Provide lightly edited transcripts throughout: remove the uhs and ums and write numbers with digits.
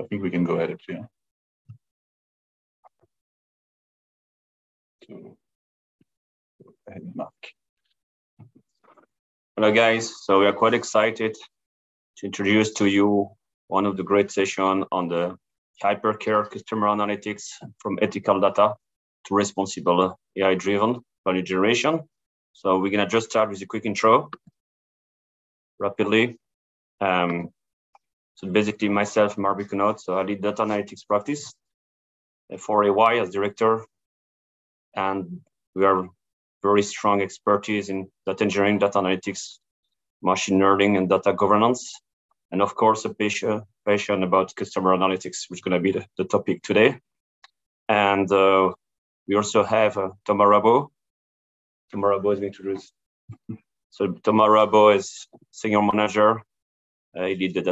I think we can go ahead, yeah. Hello guys, so we are quite excited to introduce to you one of the great sessions on the Hypercare Customer Analytics from ethical data to responsible AI-driven value generation. So we're gonna just start with a quick intro, rapidly. So basically myself, Marby Kunot, so I lead data analytics practice for AY as director, and we are very strong expertise in data engineering, data analytics, machine learning, and data governance. And of course, a passion about customer analytics, which is going to be the topic today. And we also have Thomas Rabot. Thomas Rabot is going to introduce. So Thomas Rabot is senior manager. He leads the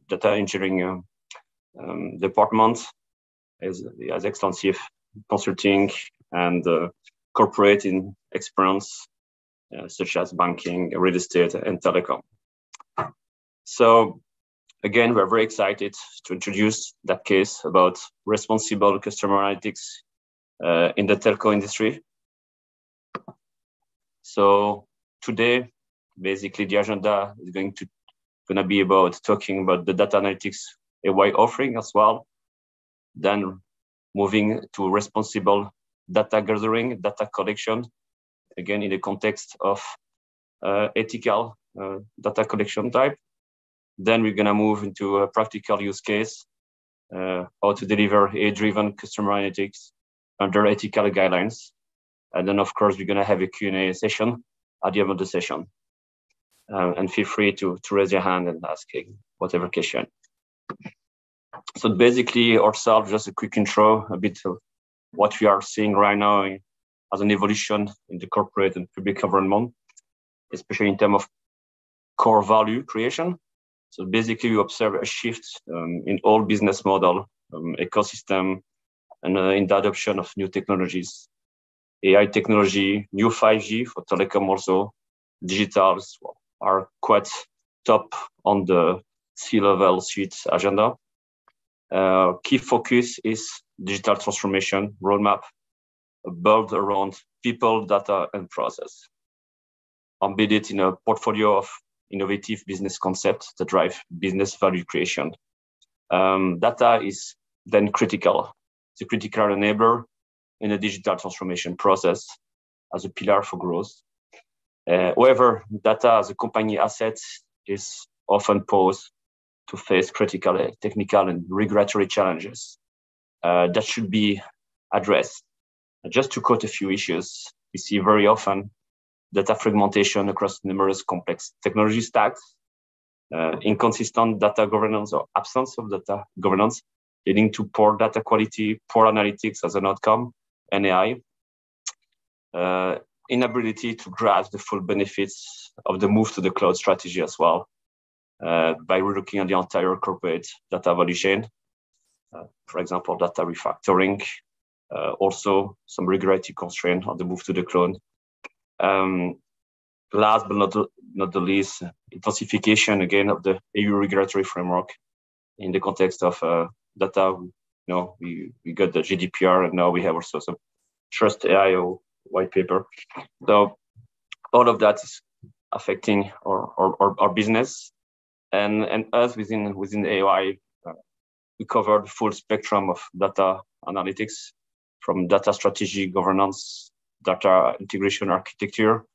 data engineering department. He has extensive consulting and corporate experience, such as banking, real estate, and telecom. So again, we're very excited to introduce that case about responsible customer analytics in the telco industry. So today, basically the agenda is going to be about talking about the data analytics AI offering as well. Then moving to responsible data gathering, data collection, again, in the context of ethical data collection type. Then we're gonna move into a practical use case, how to deliver AI-driven customer analytics under ethical guidelines. And then of course, we're gonna have a Q&A session at the end of the session. And feel free to raise your hand and ask whatever question. So basically ourselves, just a quick intro, a bit of what we are seeing right now as an evolution in the corporate and public government, especially in terms of core value creation. So basically we observe a shift in all business model, ecosystem, and in the adoption of new technologies. AI technology, new 5G for telecom also, digitals are quite top on the C-level suite agenda. Key focus is digital transformation roadmap built around people, data, and process, embedded in a portfolio of innovative business concepts that drive business value creation. Data is then critical. It's a critical enabler in the digital transformation process as a pillar for growth. However, data as a company asset is often posed to face critical technical and regulatory challenges that should be addressed. Just to quote a few issues, we see very often data fragmentation across numerous complex technology stacks, inconsistent data governance or absence of data governance, leading to poor data quality, poor analytics as an outcome, and AI. Inability to grasp the full benefits of the move to the cloud strategy as well, by relooking at the entire corporate data value chain. For example, data refactoring, also some regulatory constraint on the move to the cloud. Last but not the least, intensification again of the EU regulatory framework in the context of data. We got the GDPR, and now we have also some Trust AI white paper. So all of that is affecting our business, and us within AI. We cover the full spectrum of data analytics, from data strategy, governance, data integration architecture,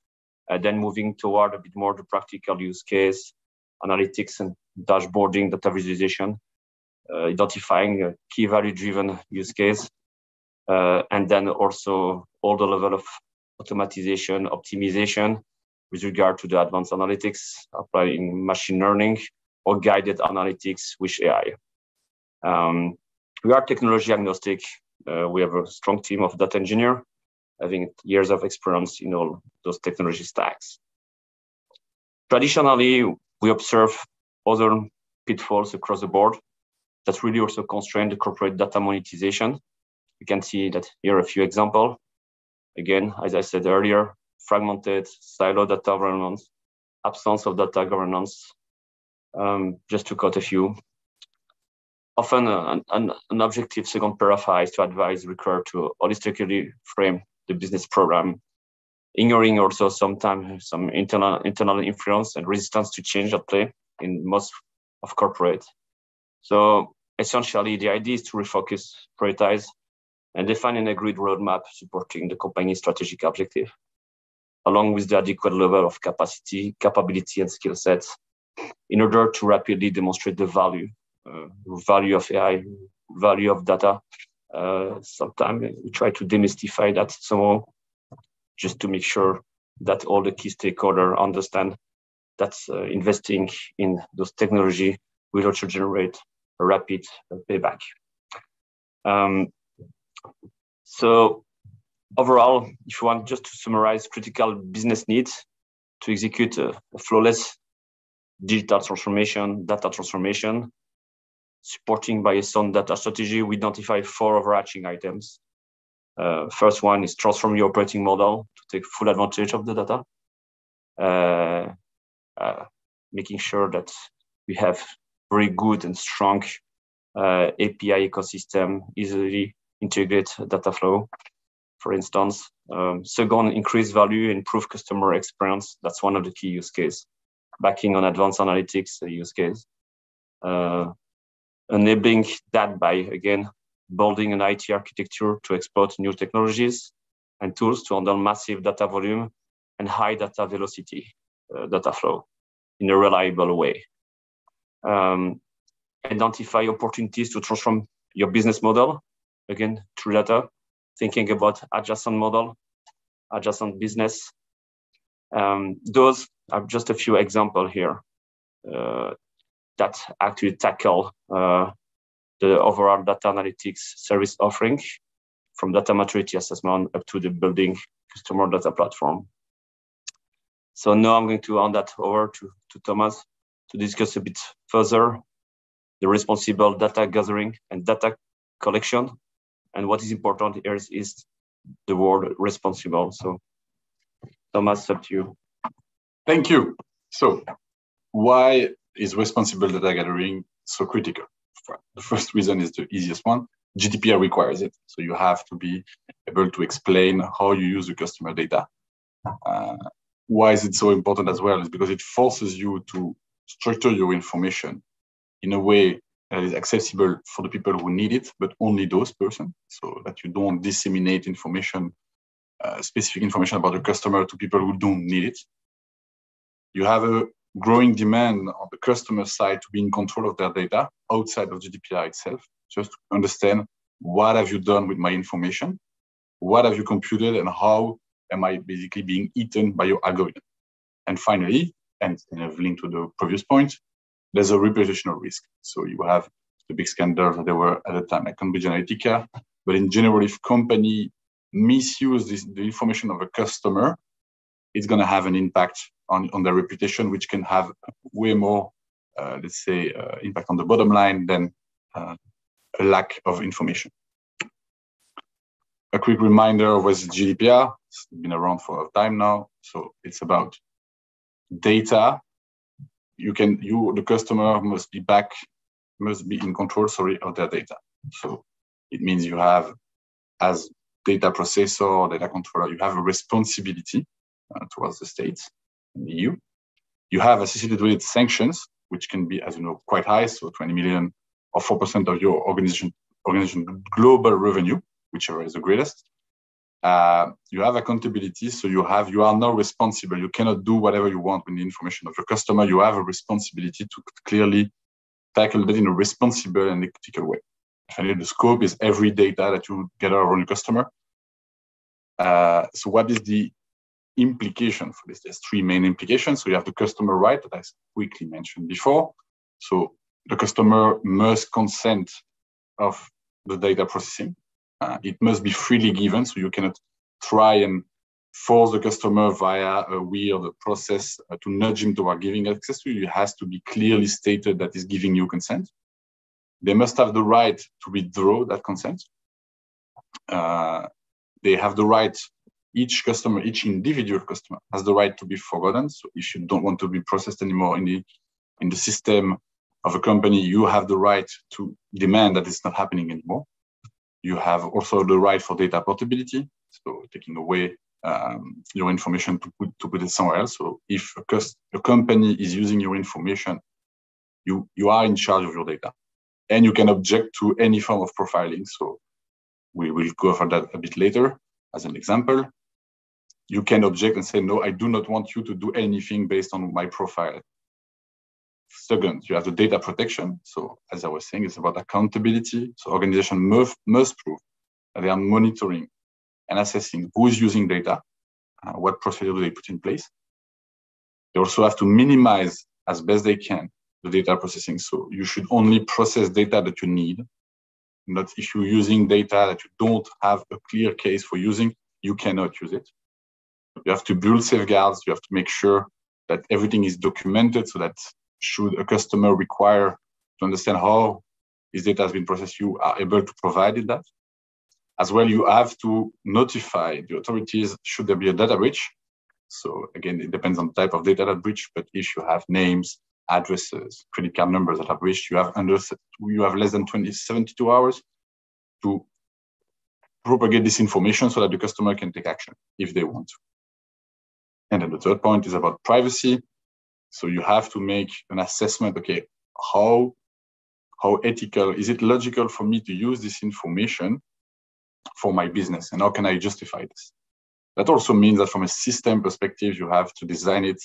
then moving toward a bit more the practical use case, analytics and dashboarding, data visualization, identifying a key value-driven use case, and then also all the level of automatization, optimization with regard to the advanced analytics, applying machine learning or guided analytics with AI. We are technology agnostic. We have a strong team of data engineers, having years of experience in all those technology stacks. Traditionally, we observe other pitfalls across the board that really also constrain the corporate data monetization. You can see that here are a few examples. Again, as I said earlier, fragmented, silo data governance, absence of data governance, just to quote a few. Often an objective second paragraph is to advise recur to holistically frame the business program, ignoring also sometimes some internal influence and resistance to change at play in most of corporate. So essentially, the idea is to refocus, prioritize, and define an agreed roadmap supporting the company's strategic objective, along with the adequate level of capacity, capability, and skill sets in order to rapidly demonstrate the value of AI, value of data. Sometimes we try to demystify that somehow, just to make sure that all the key stakeholders understand that investing in those technology will also generate a rapid payback. So overall, if you want just to summarize critical business needs to execute a flawless digital transformation, data transformation, supporting by a sound data strategy, we identify 4 overarching items. First one is transform your operating model to take full advantage of the data. Making sure that we have very good and strong API ecosystem, easily integrate data flow, for instance. Second, increase value, improve customer experience. That's one of the key use cases. Backing on advanced analytics use case. Enabling that by, again, building an IT architecture to exploit new technologies and tools to handle massive data volume and high data velocity, data flow in a reliable way. Identify opportunities to transform your business model, again, through data, thinking about adjacent model, adjacent business. Those are just a few examples here that actually tackle the overall data analytics service offering, from data maturity assessment up to the building customer data platform. So now I'm going to hand that over to Thomas to discuss a bit further the responsible data gathering and data collection. And what is important here is the word responsible. So Thomas, up to you. Thank you. So why is responsible data gathering so critical? The first reason is the easiest one. GDPR requires it. So you have to be able to explain how you use the customer data. Why is it so important as well? Is because it forces you to structure your information in a way that is accessible for the people who need it, but only those persons, so that you don't disseminate information, specific information about the customer to people who don't need it. You have a growing demand on the customer side to be in control of their data outside of GDPR itself, just to understand what have you done with my information, what have you computed, and how am I basically being eaten by your algorithm. And finally, and it's kind of linked to the previous point, there's a reputational risk. So you have the big scandals that there were at the time, like Cambridge Analytica, but in general, if company misuse the information of a customer, it's going to have an impact on their reputation, which can have way more, let's say, impact on the bottom line than a lack of information. A quick reminder of what's GDPR. It's been around for a time now. So it's about data. The customer must be in control, of their data. So it means you have, as data processor or data controller, you have a responsibility towards the states in the EU. You have associated with it sanctions, which can be, as you know, quite high, so 20 million or 4% of your organization global revenue, whichever is the greatest. You have accountability, so you are now responsible. You cannot do whatever you want with the information of your customer. You have a responsibility to clearly tackle that in a responsible and ethical way. Finally, the scope is every data that you gather around your customer. So what is the implication for this? There's 3 main implications. So you have the customer right that I quickly mentioned before. So the customer must consent of the data processing. It must be freely given, so you cannot try and force the customer via a weird process to nudge him toward giving access to you. It has to be clearly stated that is giving you consent. They must have the right to withdraw that consent. They have the right, each individual customer has the right to be forgotten. So if you don't want to be processed anymore in the system, of a company, you have the right to demand that it's not happening anymore. You have also the right for data portability, so taking away your information to put it somewhere else. So if a company is using your information, you are in charge of your data, and you can object to any form of profiling. So we will go over that a bit later as an example. You can object and say, no, I do not want you to do anything based on my profile. Second, you have the data protection. So as I was saying, it's about accountability. So organization must prove that they are monitoring and assessing who is using data, what procedure do they put in place. They also have to minimize as best they can the data processing. So you should only process data that you need. Not if you're using data that you don't have a clear case for using, you cannot use it. You have to build safeguards. You have to make sure that everything is documented so that should a customer require to understand how his data has been processed, you are able to provide that. As well, you have to notify the authorities should there be a data breach. So again, it depends on the type of data that breach, but if you have names, addresses, credit card numbers that are breached, you have less than 72 hours to propagate this information so that the customer can take action if they want to. And then the third point is about privacy. So you have to make an assessment, okay, how ethical, is it logical for me to use this information for my business? And how can I justify this? That also means that from a system perspective, you have to design it,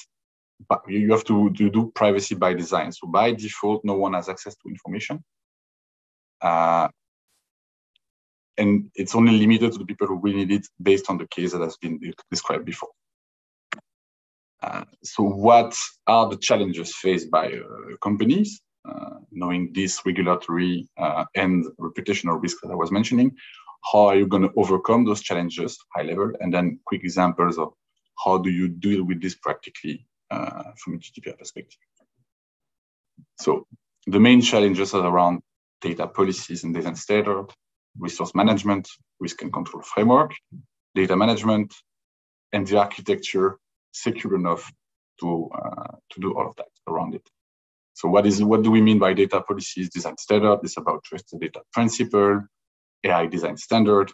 but you have to do privacy by design. So by default, no one has access to information. And it's only limited to the people who will need it based on the case that has been described before. So what are the challenges faced by companies, knowing this regulatory and reputational risk that I was mentioning? How are you going to overcome those challenges, high level, and then quick examples of how do you deal with this practically from a GDPR perspective? So the main challenges are around data policies and data standards, resource management, risk and control framework, data management, and the architecture secure enough to do all of that around it. So what do we mean by data policies, design standard? It's about trusted data principle, AI design standard.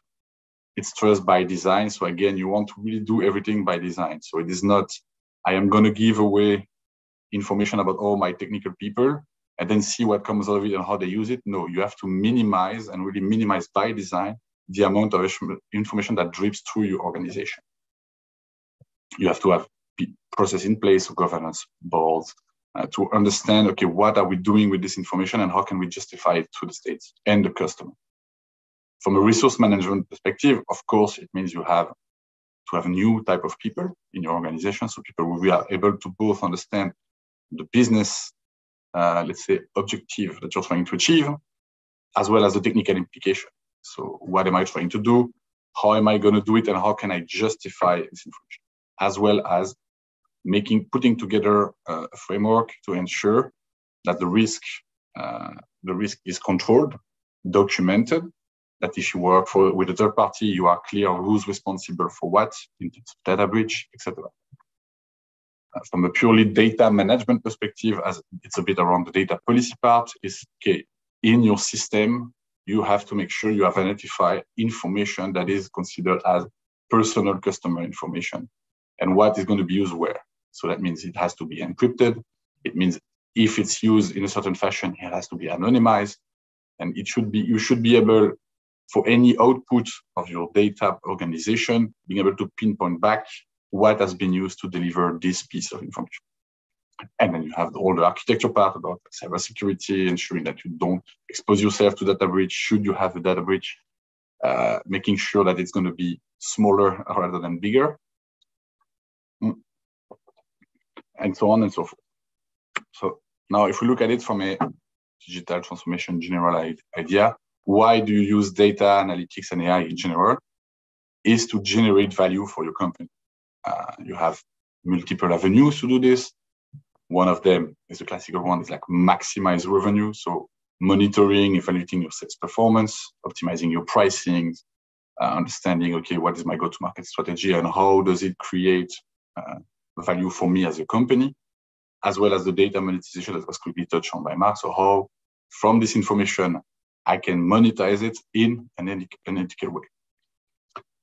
It's trust by design. So again, you want to really do everything by design. So it is not, I am going to give away information about all my technical people and then see what comes out of it and how they use it. No, you have to minimize and really minimize by design the amount of information that drips through your organization. You have to have process in place, governance boards, to understand, okay, what are we doing with this information and how can we justify it to the states and the customer? From a resource management perspective, of course, it means you have to have a new type of people in your organization. So people who are able to both understand the business, let's say, objective that you're trying to achieve, as well as the technical implication. So what am I trying to do? How am I going to do it? And how can I justify this information? As well as putting together a framework to ensure that the risk is controlled, documented, that if you work with a third party, you are clear on who's responsible for what in terms of data breach, etc. From a purely data management perspective, as it's a bit around the data policy part, is okay, in your system, you have to make sure you have identified information that is considered as personal customer information and what is going to be used where. So that means it has to be encrypted. It means if it's used in a certain fashion, it has to be anonymized. And you should be able, for any output of your data organization, being able to pinpoint back what has been used to deliver this piece of information. And then you have all the architecture part about cybersecurity, ensuring that you don't expose yourself to data breach should you have a data breach, making sure that it's going to be smaller rather than bigger, and so on and so forth. So now if we look at it from a digital transformation general idea, why do you use data analytics and AI in general? Is to generate value for your company. You have multiple avenues to do this. One of them is the classical one, is like maximize revenue. So monitoring, evaluating your sales performance, optimizing your pricing, understanding, okay, what is my go-to-market strategy and how does it create value for me as a company, as well as the data monetization that was quickly touched on by Mark. So how from this information, I can monetize it in an ethical way.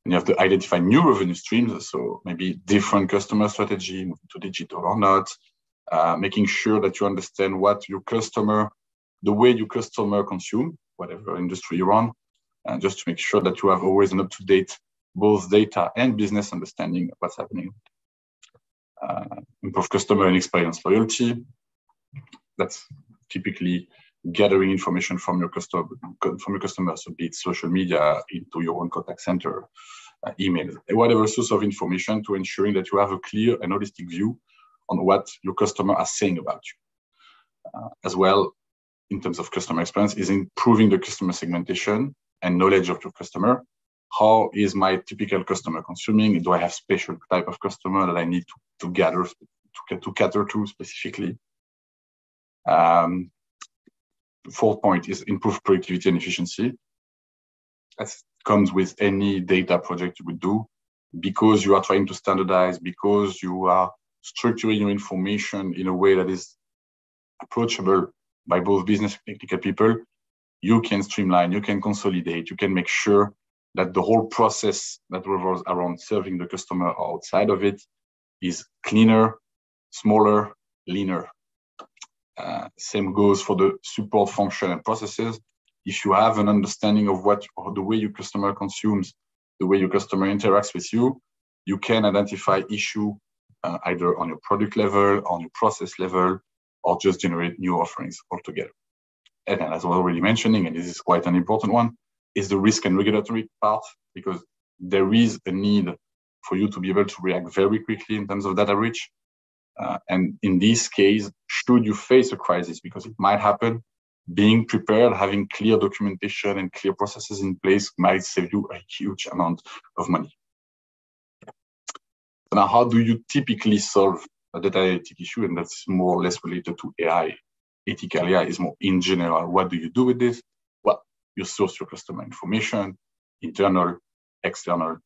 And you have to identify new revenue streams. So maybe different customer strategy, moving to digital or not, making sure that you understand what your customer, the way your customer consume, whatever industry you're on, and just to make sure that you have always an up-to-date both data and business understanding of what's happening. Improve customer and experience loyalty. That's typically gathering information from your customers, so be it social media, into your own contact center, email, whatever source of information, to ensuring that you have a clear and holistic view on what your customer are saying about you. As well, in terms of customer experience, is improving the customer segmentation and knowledge of your customer. How is my typical customer consuming? Do I have special type of customer that I need to cater to specifically? Fourth point is improve productivity and efficiency. That comes with any data project you would do, because you are trying to standardize, because you are structuring your information in a way that is approachable by both business and technical people. You can streamline, you can consolidate, you can make sure that the whole process that revolves around serving the customer or outside of it is cleaner, smaller, leaner. Same goes for the support function and processes. If you have an understanding of the way your customer consumes, the way your customer interacts with you, you can identify issue either on your product level, on your process level, or just generate new offerings altogether. And then, as I was already mentioning, and this is quite an important one, is the risk and regulatory part, because there is a need for you to be able to react very quickly in terms of data breach. And in this case, should you face a crisis, because it might happen, being prepared, having clear documentation and clear processes in place might save you a huge amount of money. So now, how do you typically solve a data analytic issue? And that's more or less related to AI. Ethical AI is more in general. What do you do with this? Well, you source your customer information, internal, external.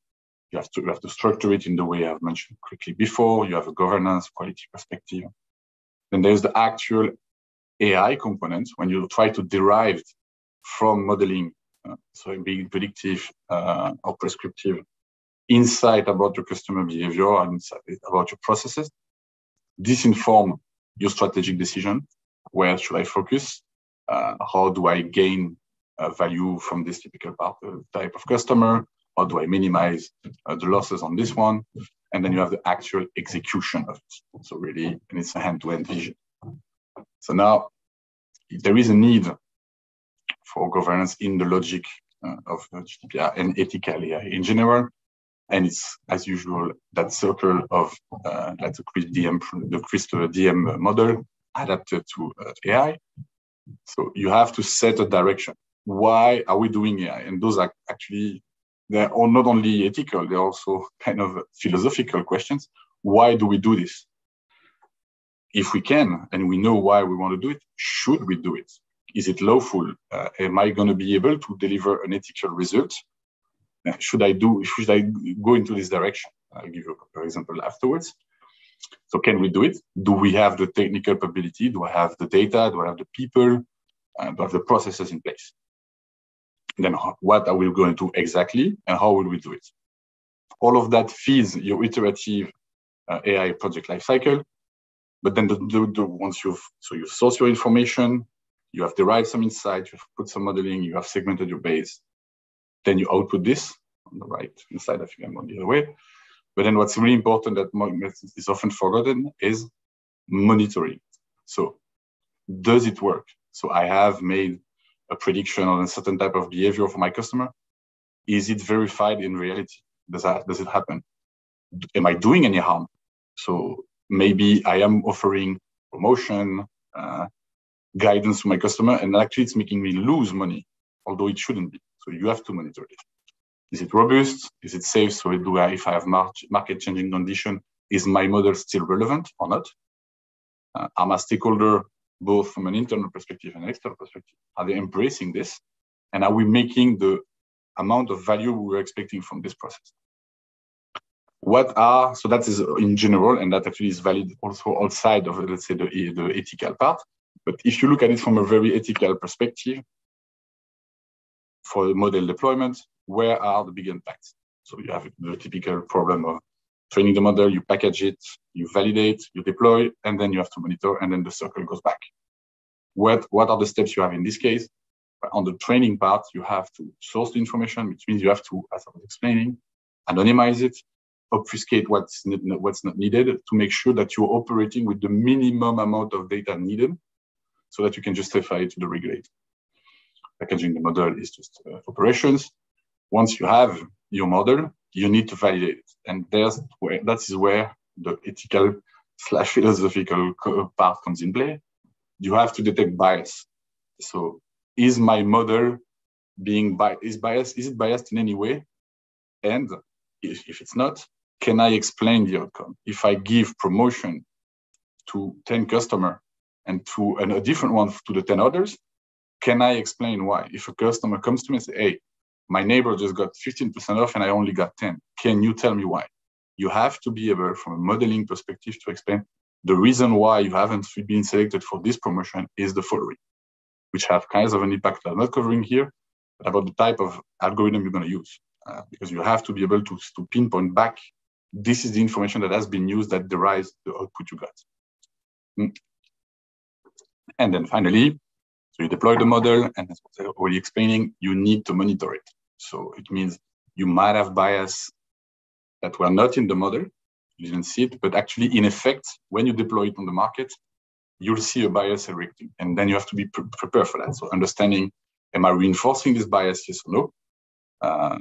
You have to structure it in the way I've mentioned quickly before. You have a governance, quality perspective. Then there's the actual AI component, when you try to derive from modeling, so being predictive or prescriptive, insight about your customer behavior and about your processes. This informs your strategic decision. Where should I focus? How do I gain value from this typical type of customer? How do I minimize the losses on this one? And then you have the actual execution of it. So really, and it's a hand-to-hand vision. So now there is a need for governance in the logic of GDPR and ethical AI in general. And it's, as usual, that circle of like the CRISPR DM model adapted to AI. So you have to set a direction. Why are we doing AI? And those are actually, they're not only ethical, they're also kind of philosophical questions. Why do we do this? If we can, and we know why we want to do it, should we do it? Is it lawful? Am I going to be able to deliver an ethical result? Should I go into this direction? I'll give you a couple of examples afterwards. So can we do it? Do we have the technical capability? Do I have the data? Do I have the people? Do I have the processes in place? And then what are we going to do exactly, and how will we do it? All of that feeds your iterative AI project lifecycle. But then once you've sourced your information, you have derived some insight, you've put some modeling, you have segmented your base, then you output this on the right side. I think I'm on the other way. But then what's really important that is often forgotten is monitoring. So does it work? So I have made a prediction on a certain type of behavior for my customer. Is it verified in reality? Does it happen? Am I doing any harm? So maybe I am offering promotion, guidance to my customer, and actually it's making me lose money, although it shouldn't be. So you have to monitor it. Is it robust? Is it safe? So if I have market changing condition, is my model still relevant or not? Are my stakeholder, both from an internal perspective and external perspective, are they embracing this? And are we making the amount of value we were expecting from this process? So that is in general, and that actually is valid also outside of, let's say, the ethical part. But if you look at it from a very ethical perspective, for the model deployment, where are the big impacts? So you have the typical problem of training the model, you package it, you validate, you deploy, and then you have to monitor, and then the circle goes back. What are the steps you have in this case? On the training part, you have to source the information, which means you have to, as I was explaining, anonymize it, obfuscate what's not needed to make sure that you're operating with the minimum amount of data needed so that you can justify it to the regulator. Packaging the model is just operations. Once you have your model, you need to validate it. And that is where the ethical / philosophical part comes in play. You have to detect bias. So is my model being biased? Is it biased in any way? And if it's not, can I explain the outcome? If I give promotion to 10 customers and a different one to the 10 others, can I explain why? If a customer comes to me and says, hey, my neighbor just got 15% off and I only got 10, can you tell me why? You have to be able, from a modeling perspective, to explain the reason why you haven't been selected for this promotion is the following, which have kinds of an impact that I'm not covering here, but about the type of algorithm you're going to use. Because you have to be able to pinpoint back, this is the information that has been used that derives the output you got. And then finally, so you deploy the model, and as I was already explaining, you need to monitor it. So it means you might have bias that were not in the model, you didn't see it, but actually in effect, when you deploy it on the market, you'll see a bias erecting. And then you have to be prepared for that. So understanding, am I reinforcing this bias, yes or no?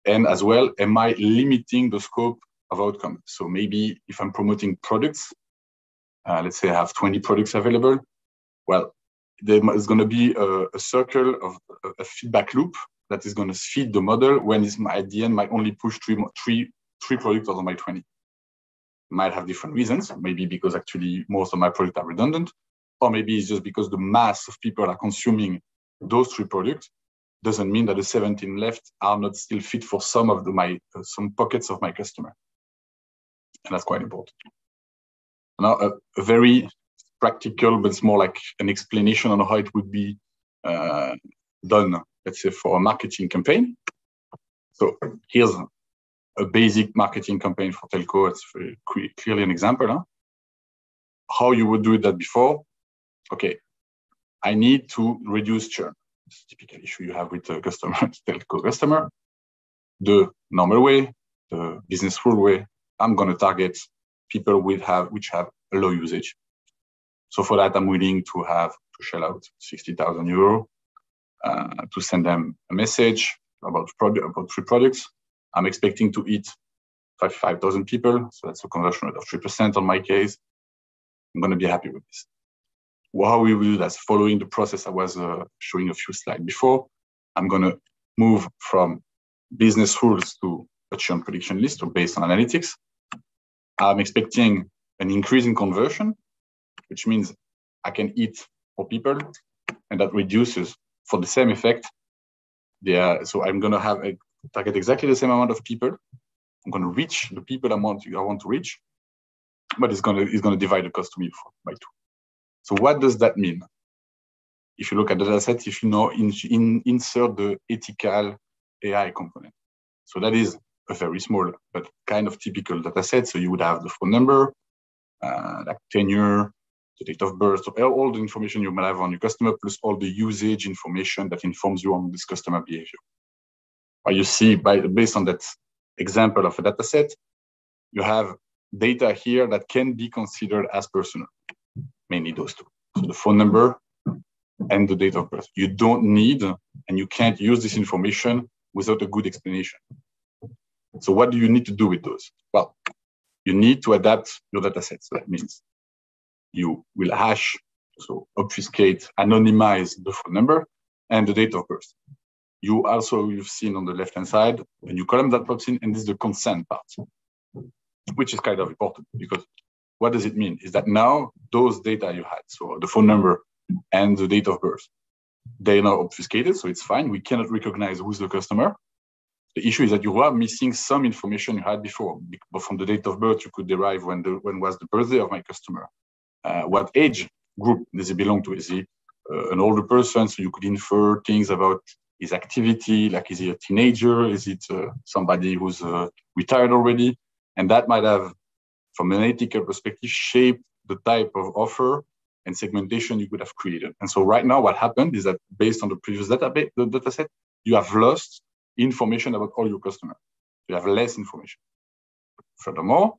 And as well, am I limiting the scope of outcome? So maybe if I'm promoting products, let's say I have 20 products available, well, there is going to be a circle of a feedback loop that is going to feed the model when it's at the end might only push three products out of my 20. Might have different reasons, maybe because actually most of my products are redundant, or maybe it's just because the mass of people are consuming those 3 products. Doesn't mean that the 17 left are not still fit for some of some pockets of my customer. And that's quite important. Now, a very practical, but it's more like an explanation on how it would be done, let's say, for a marketing campaign. So here's a basic marketing campaign for telco. It's very clearly an example. Huh? How you would do that before. Okay, I need to reduce churn. It's a typical issue you have with a customer, telco customer. The normal way, the business rule way, I'm going to target people which have a low usage. So for that, I'm willing to shell out 60,000 euro to send them a message about 3 products. I'm expecting to hit 5,000 people. So that's a conversion rate of 3% on my case. I'm going to be happy with this. How we will do that, following the process I was showing a few slides before, I'm going to move from business rules to a churn prediction list or based on analytics. I'm expecting an increase in conversion, which means I can hit more people, and that reduces for the same effect. So I'm going to target exactly the same amount of people. I'm going to reach the people I want to reach, but it's going to divide the cost to me by 2. So what does that mean? If you look at the dataset, if you now insert the ethical AI component. So that is a very small but kind of typical dataset. So you would have the phone number, like tenure, the date of birth, so all the information you might have on your customer, plus all the usage information that informs you on this customer behavior. You see, based on that example of a dataset, you have data here that can be considered as personal. Mainly those 2. So the phone number and the date of birth. You don't need, and you can't use this information without a good explanation. So what do you need to do with those? Well, you need to adapt your data set. So that means you will hash, so obfuscate, anonymize the phone number and the date of birth. You've seen on the left-hand side a new column that pops in, and this is the consent part, which is kind of important because what does it mean? Is that now those data you had, so the phone number and the date of birth, they're now obfuscated, so it's fine. We cannot recognize who's the customer. The issue is that you are missing some information you had before. But from the date of birth, you could derive when was the birthday of my customer, what age group does he belong to? Is he an older person? So you could infer things about his activity, like is he a teenager? Is it somebody who's retired already? And that might have, from an ethical perspective, shaped the type of offer and segmentation you could have created. And so right now, what happened is that based on the previous data set, you have lost information about all your customers. You have less information. Furthermore,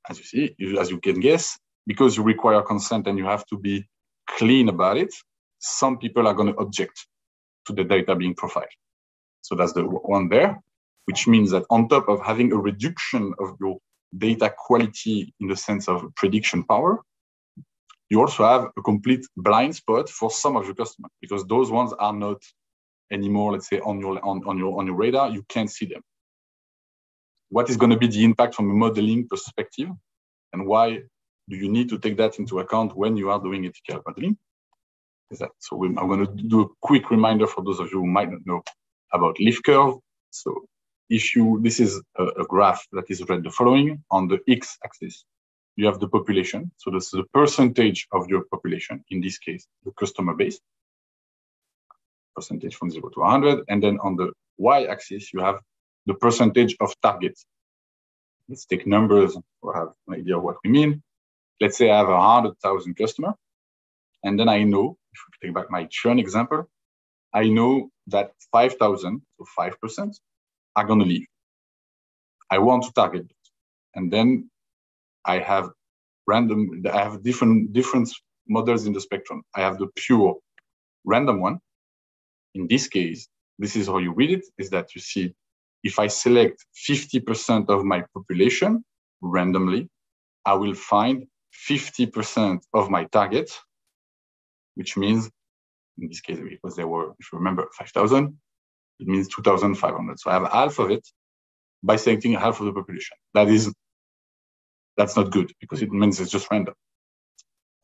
as you see, as you can guess, because you require consent and you have to be clean about it, some people are going to object to the data being profiled. So that's the one there, which means that on top of having a reduction of your data quality in the sense of prediction power, you also have a complete blind spot for some of your customers, because those ones are not anymore, let's say, on your radar. You can't see them. What is going to be the impact from a modeling perspective, and why do you need to take that into account when you are doing ethical modeling? Is that so? I'm going to do a quick reminder for those of you who might not know about leaf curve. So, this is a graph that is read the following. On the x-axis, you have the population. So this is the percentage of your population, in this case, the customer base, percentage from 0 to 100. And then on the y-axis, you have the percentage of targets. Let's take numbers or have an idea of what we mean. Let's say I have 100,000 customers. And then I know, if we take back my churn example, I know that 5,000, so 5%, are going to leave. I want to target it. And then I have different models in the spectrum. I have the pure random one. In this case, this is how you read it, is that you see, if I select 50% of my population randomly, I will find 50% of my target, which means, in this case, because there were, if you remember, 5,000, it means 2,500. So I have half of it by selecting half of the population. That's not good, because it means it's just random.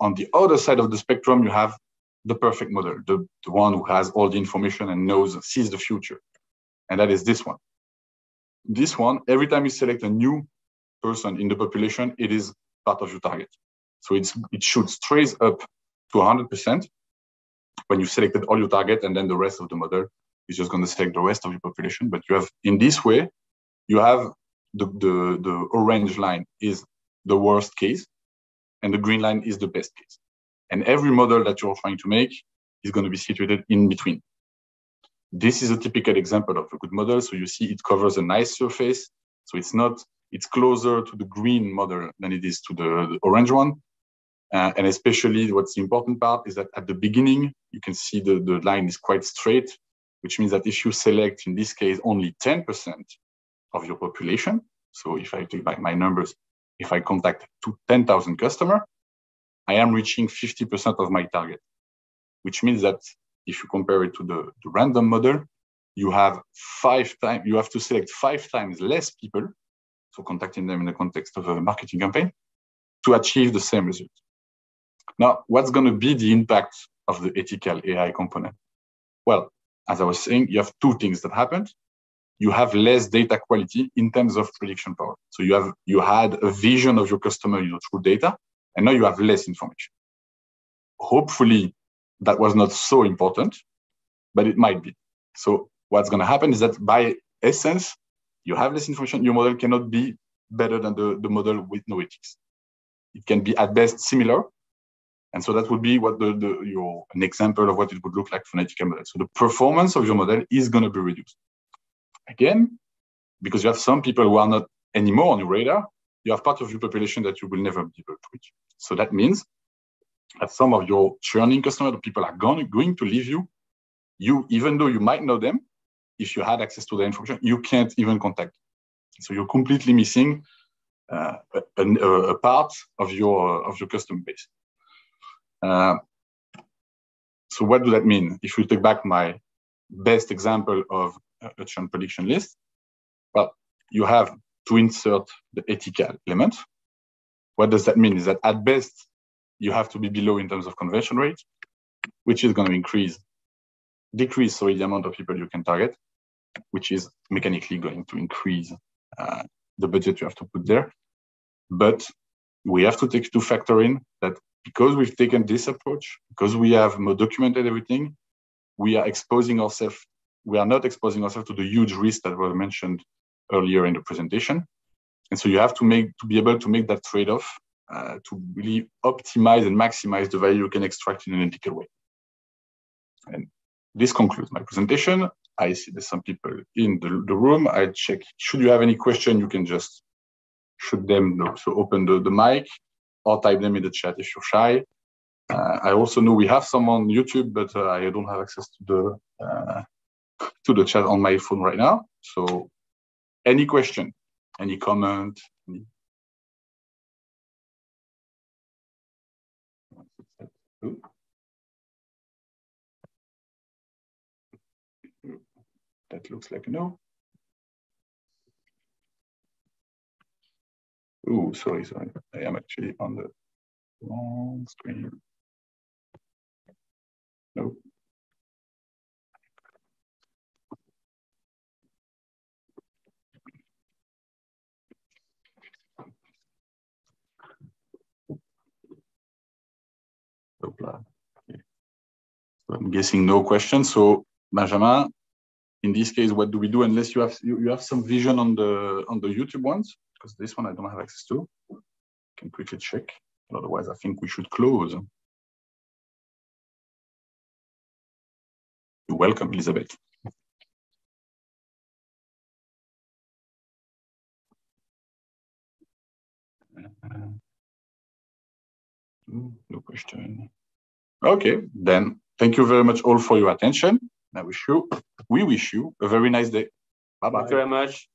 On the other side of the spectrum, you have the perfect model, the one who has all the information and sees the future. And that is this one. This one, every time you select a new person in the population, it is part of your target. So it should straight up to 100% when you selected all your target, and then the rest of the model is just going to select the rest of your population. But you have, in this way, you have the orange line is the worst case, and the green line is the best case. And every model that you're trying to make is going to be situated in between. This is a typical example of a good model. So you see it covers a nice surface. So it's closer to the green model than it is to the orange one. And especially what's the important part is that at the beginning, you can see the line is quite straight, which means that if you select, in this case, only 10% of your population, so if I take back my numbers, if I contact 10,000 customers, I am reaching 50% of my target, which means that if you compare it to the random model, you have to select 5 times less people, so contacting them in the context of a marketing campaign, to achieve the same result. Now, what's going to be the impact of the ethical AI component? Well, as I was saying, you have 2 things that happened. You have less data quality in terms of prediction power. So you had a vision of your customer, through data, and now you have less information. Hopefully, that was not so important, but it might be. So what's going to happen is that by essence, you have less information. Your model cannot be better than the model with no ethics. It can be at best similar. And so that would be what an example of what it would look like for an ethical model. So the performance of your model is going to be reduced. Again, because you have some people who are not anymore on your radar, you have part of your population that you will never be able to reach. So that means that some of your churning customers, the people are going to leave you, even though you might know them, if you had access to the information, you can't even contact them. So you're completely missing a part of your customer base. So what does that mean? If you take back my best example of a churn prediction list, well, you have to insert the ethical element. What does that mean? Is that at best, you have to be below in terms of conversion rate, which is going to decrease the amount of people you can target. which is mechanically going to increase the budget you have to put there. But we have to take two factor in that because we've taken this approach, because we have more documented everything, we are exposing ourselves. We are not exposing ourselves to the huge risk that was mentioned earlier in the presentation. And so you have to be able to make that trade-off to really optimize and maximize the value you can extract in an ethical way. And this concludes my presentation. I see there's some people in the room. I check, should you have any question, you can just shoot them. So open the mic or type them in the chat if you're shy. I also know we have some on YouTube, but I don't have access to the chat on my phone right now. So any question, any comment? That looks like a no. Oh, sorry. I am actually on the wrong screen. No. Okay. So I'm guessing no questions. So Benjamin, in this case, what do we do unless you have some vision on the YouTube ones? Because this one I don't have access to. I can quickly check. Otherwise, I think we should close. You're welcome, Elizabeth. No question. Okay, then thank you very much all for your attention. We wish you a very nice day. Bye-bye. Thank you very much.